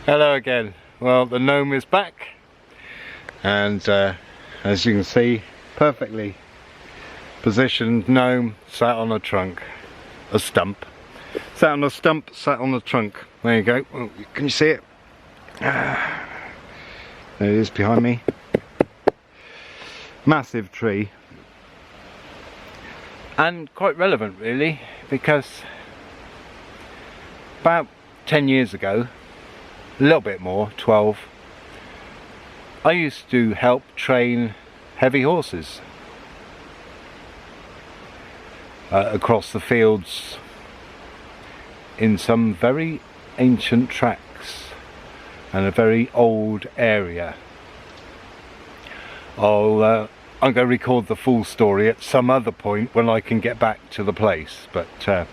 Hello again. Well, the gnome is back, and as you can see, perfectly positioned gnome sat on a trunk, a stump. Sat on a stump, sat on the trunk. There you go. Oh, can you see it? There it is behind me. Massive tree. And quite relevant really, because about 10 years ago, a little bit more, 12, I used to help train heavy horses across the fields in some very ancient tracks and a very old area. I'm going to record the full story at some other point when I can get back to the place, but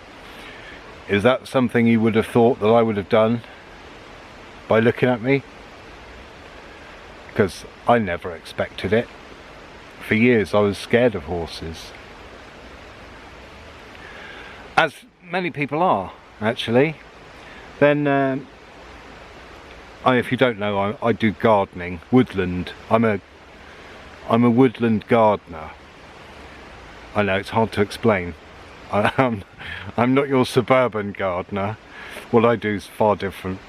is that something you would have thought that I would have done by looking at me? Because I never expected it. For years I was scared of horses, as many people are actually. Then if you don't know, I do gardening, woodland. I'm a woodland gardener. I know it's hard to explain. I'm not your suburban gardener. What I do is far different.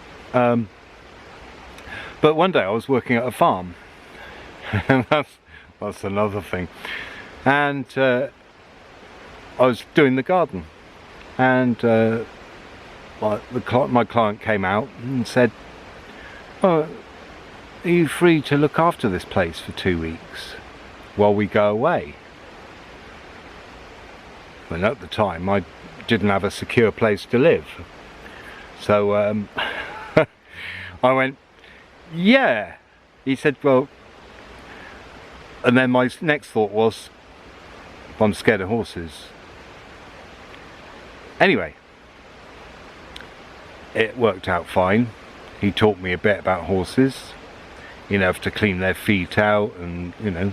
But one day I was working at a farm, and that's another thing. And I was doing the garden, and my client came out and said, "Oh, are you free to look after this place for 2 weeks while we go away?" And at the time I didn't have a secure place to live, so I went, yeah. He said, well, and then my next thought was, I'm scared of horses. Anyway, it worked out fine. He taught me a bit about horses, you know, to clean their feet out, and you know,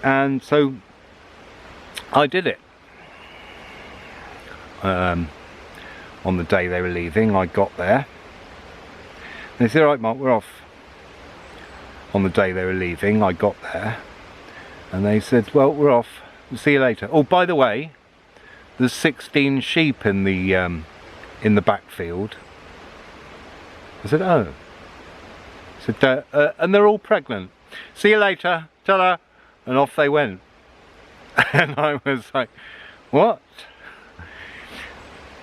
and so I did it. On the day they were leaving, I got there. They said, "All right, Mark, we're off." On the day they were leaving, I got there, and they said, "Well, we're off. We'll see you later. Oh, by the way, there's 16 sheep in the backfield." I said, "Oh." I said, "And they're all pregnant. See you later. Ta-da!" And off they went. And I was like, "What?"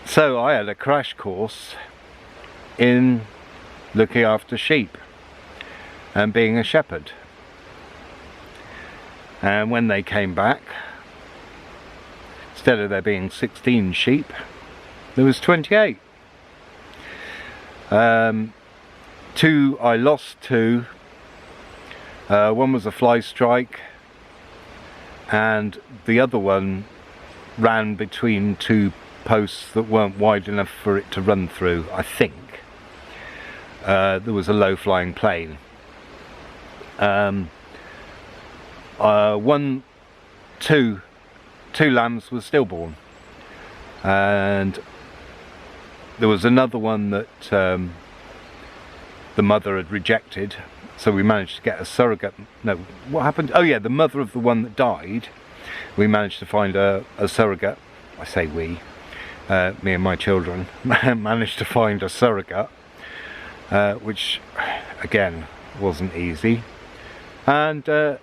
So I had a crash course in looking after sheep and being a shepherd. And when they came back, instead of there being 16 sheep, there was 28. I lost 2. One was a fly strike, and the other one ran between 2 posts that weren't wide enough for it to run through, I think. There was a low-flying plane. Two lambs were stillborn, and there was another one that the mother had rejected, so we managed to get a surrogate. No, what happened? Oh yeah, the mother of the one that died, we managed to find a surrogate. I say we, me and my children managed to find a surrogate, which again wasn't easy, and the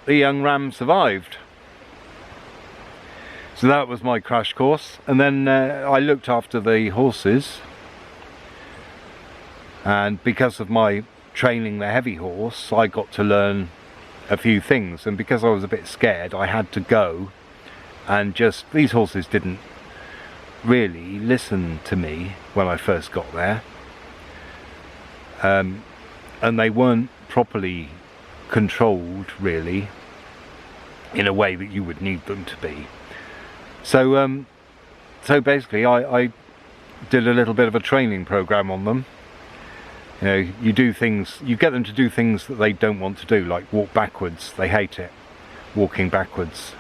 young ram survived. So that was my crash course, and then I looked after the horses, and because of my training the heavy horse, I got to learn a few things, and because I was a bit scared, I had to go and these horses didn't really listen to me when I first got there, and they weren't properly controlled really in a way that you would need them to be. So so basically I did a little bit of a training program on them. You know, you get them to do things that they don't want to do, like walk backwards. They hate it, walking backwards.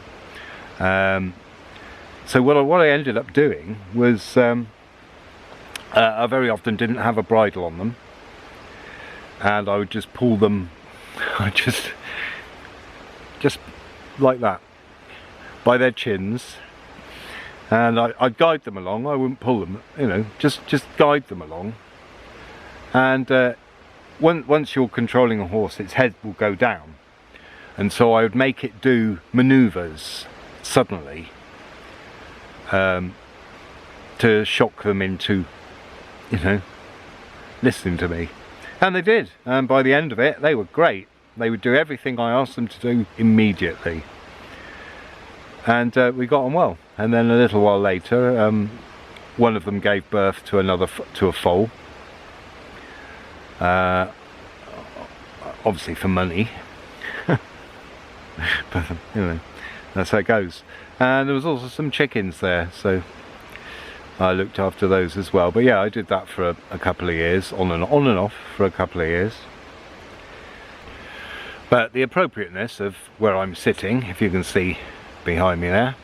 So what I ended up doing was I very often didn't have a bridle on them, and I would just pull them, I just like that, by their chins, and I'd guide them along. I wouldn't pull them, you know, just guide them along. And once you're controlling a horse, its head will go down, and so I would make it do manoeuvres suddenly to shock them into, you know, listening to me. And they did, and by the end of it they were great. They would do everything I asked them to do immediately, and we got on well. And then a little while later, one of them gave birth to a foal, obviously for money. But you know, that's how it goes. And there was also some chickens there, so I looked after those as well. But yeah, I did that for a couple of years, on and off for a couple of years. But the appropriateness of where I'm sitting, if you can see behind me there,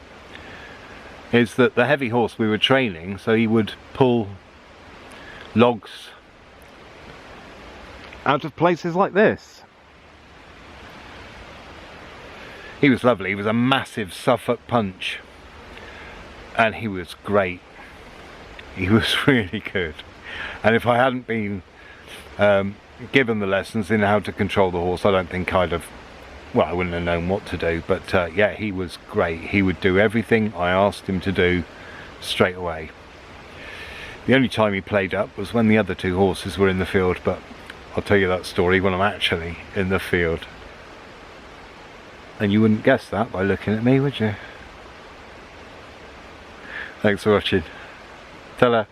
is that the heavy horse we were training, so he would pull logs out of places like this. He was lovely. He was a massive Suffolk punch, and he was great. He was really good. And if I hadn't been given the lessons in how to control the horse, I don't think I'd have, well, I wouldn't have known what to do. But yeah, he was great. He would do everything I asked him to do straight away. The only time he played up was when the other two horses were in the field, but I'll tell you that story when I'm actually in the field. And you wouldn't guess that by looking at me, would you? Thanks for watching. Ta-ra.